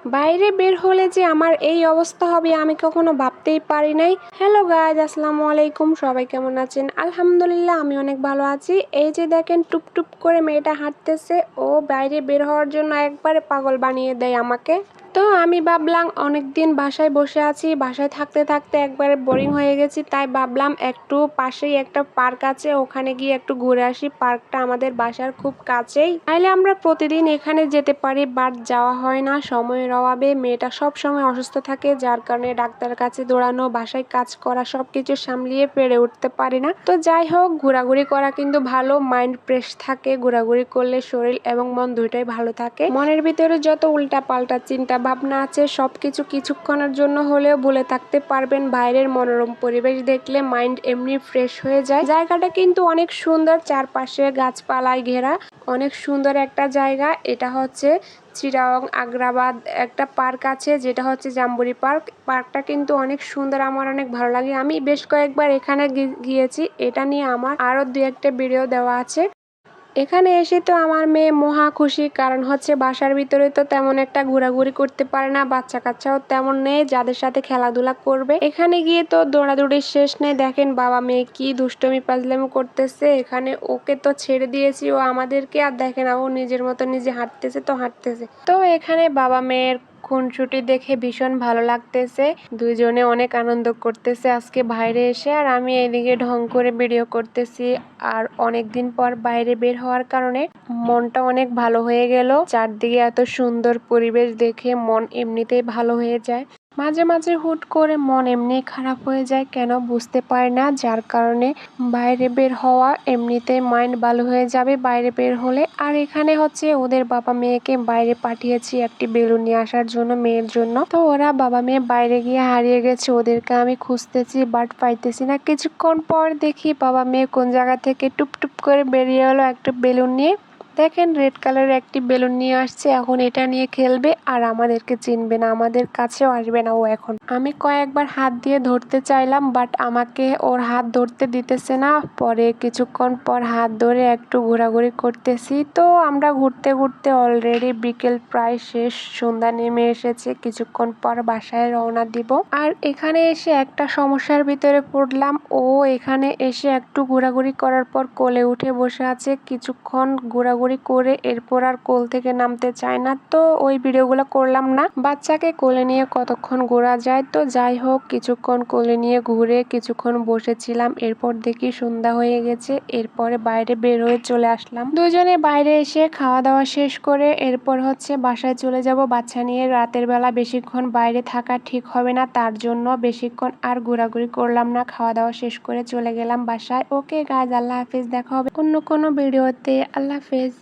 বাইরে বের হলে যে আমার এই অবস্থা হবে আমি কখনো ভাবতেই পারি নাই। হ্যালো গাইজ, আসসালামু আলাইকুম। সবাই কেমন আছেন? আলহামদুলিল্লাহ আমি অনেক ভালো আছি। এই যে দেখেন টুপ টুপ করে মেয়েটা হাঁটতেছে, ও বাইরে বের হওয়ার জন্য একবারে পাগল বানিয়ে দেয় আমাকে। তো আমি ভাবলাম অনেকদিন বাসায় বসে আছি, বাসায় থাকতে থাকতে একবারে বোরিং হয়ে গেছি, তাই ভাবলাম একটু পাশেই একটা পার্ক আছে, ওখানে গিয়ে একটু ঘুরে আসি। পার্কটা আমাদের বাসার খুব কাছেই, তাইলে আমরা প্রতিদিন এখানে যেতে পারি, বাট যাওয়া হয় না সময়ের অভাবে। মেয়েটা সব সময় অসুস্থ থাকে, যার কারণে ডাক্তারের কাছে দৌড়ানো, বাসায় কাজ করা, সবকিছু সামলিয়ে পেরে উঠতে পারি না। তো যাই হোক, ঘোরাঘুরি করা কিন্তু ভালো, মাইন্ড ফ্রেশ থাকে। ঘোরাঘুরি করলে শরীর এবং মন দুইটাই ভালো থাকে। মনের ভিতরে যত উল্টা পাল্টা চিন্তা ভাবনা আছে সবকিছু কিছুক্ষণের জন্য হলেও ভুলে থাকতে পারবেন। বাইরের মনোরম পরিবেশ দেখলে মাইন্ড এমনি ফ্রেশ হয়ে যায়। জায়গাটা কিন্তু অনেক সুন্দর, চারপাশে গাছপালায় ঘেরা, অনেক সুন্দর একটা জায়গা। এটা হচ্ছে চিটাগং আগ্রাবাদ একটা পার্ক আছে, যেটা হচ্ছে জাম্বুরি পার্ক। পার্কটা কিন্তু অনেক সুন্দর, আমার অনেক ভালো লাগে। আমি বেশ কয়েকবার এখানে গিয়েছি। এটা নিয়ে আমার আরো 2-1টা ভিডিও দেওয়া আছে। এখানে এসে তো আমার মেয়ে মহা খুশি, কারণ হচ্ছে বাসার ভিতরে তো তেমন একটা ঘোরাঘুরি করতে পারে না, বাচ্চা কাচ্চাও তেমন নেই যাদের সাথে খেলাধুলা করবে। এখানে গিয়ে তো দৌড়াদৌড়ির শেষ নেই। দেখেন বাবা মেয়ে কি দুষ্টমি পাজলামি করতেছে। এখানে ওকে তো ছেড়ে দিয়েছি, ও আমাদেরকে, আর দেখেন ও নিজের মতো নিজে হাঁটতেছে তো হাঁটতেছে। তো এখানে বাবা মেয়ের খুনসুটি দেখে ভীষণ ভালো লাগতেছে, দুইজনে অনেক আনন্দ করতেছে আজকে বাইরে এসে। আর আমি এদিকে ঢং করে ভিডিও করতেছি। আর অনেকদিন পর বাইরে বের হওয়ার কারণে মনটা অনেক ভালো হয়ে গেল। চারদিকে এত সুন্দর পরিবেশ দেখে মন এমনিতেই ভালো হয়ে যায়। মাঝে মাঝে হুট করে মন এমনি খারাপ হয়ে যায়, কেন বুঝতে পারি না, যার কারণে বাইরে বের হওয়া, এমনিতেই মাইন্ড ভালো হয়ে যাবে বাইরে বের হলে। আর এখানে হচ্ছে ওদের বাবা মেয়েকে বাইরে পাঠিয়েছি একটি বেলুন নিয়ে আসার জন্য মেয়ের জন্য। তো ওরা বাবা মেয়ে বাইরে গিয়ে হারিয়ে গেছে, ওদেরকে আমি খুঁজতেছি বাট পাইতেছি না। কিছুক্ষণ পর দেখি বাবা মেয়ে কোন জায়গা থেকে টুপ টুপ করে বেরিয়ে এলো একটা বেলুন নিয়ে। দেখেন রেড কালারের একটি বেলুন নিয়ে আসছে, এখন এটা নিয়ে খেলবে আর আমাদেরকে চিনবে না, আমাদের কাছেও আসবে না ও এখন। আমি কয়েকবার হাত দিয়ে ধরতে চাইলাম, বাট আমাকে ওর হাত ধরতে দিতেছে না। পরে কিছুক্ষণ পর হাত ধরে একটু ঘোরাঘুরি করতেছি। তো আমরা ঘুরতে ঘুরতে অলরেডি বিকেল প্রায় শেষ, সন্ধ্যা নেমে এসেছে। কিছুক্ষণ পর বাসায় রওনা দিব। আর এখানে এসে একটা সমস্যার ভিতরে পড়লাম, ও এখানে এসে একটু ঘোরাঘুরি করার পর কোলে উঠে বসে আছে। কিছুক্ষণ ঘোরাঘুরি করে এরপর আর কোল থেকে নামতে চায় না। তো ওই ভিডিওগুলো করলাম না, বাচ্চাকে কোলে নিয়ে কতক্ষণ ঘোরা যায়। তো যাই হোক, কিছুক্ষণ কোলে নিয়ে ঘুরে কিছুক্ষণ বসেছিলাম। এরপর দেখি সন্ধ্যা হয়ে গেছে, এরপরে বাইরে বের হয়ে চলে আসলাম। দুজনে বাইরে এসে খাওয়া দাওয়া শেষ করে এরপর হচ্ছে বাসায় চলে যাব। বাচ্চা নিয়ে রাতের বেলা বেশিক্ষণ বাইরে থাকা ঠিক হবে না, তার জন্য বেশিক্ষণ আর ঘোরাঘুরি করলাম না। খাওয়া দাওয়া শেষ করে চলে গেলাম বাসায়। ওকে গাইজ, আল্লাহ হাফেজ, দেখা হবে অন্য কোনো ভিডিওতে। আল্লাহ হাফেজ।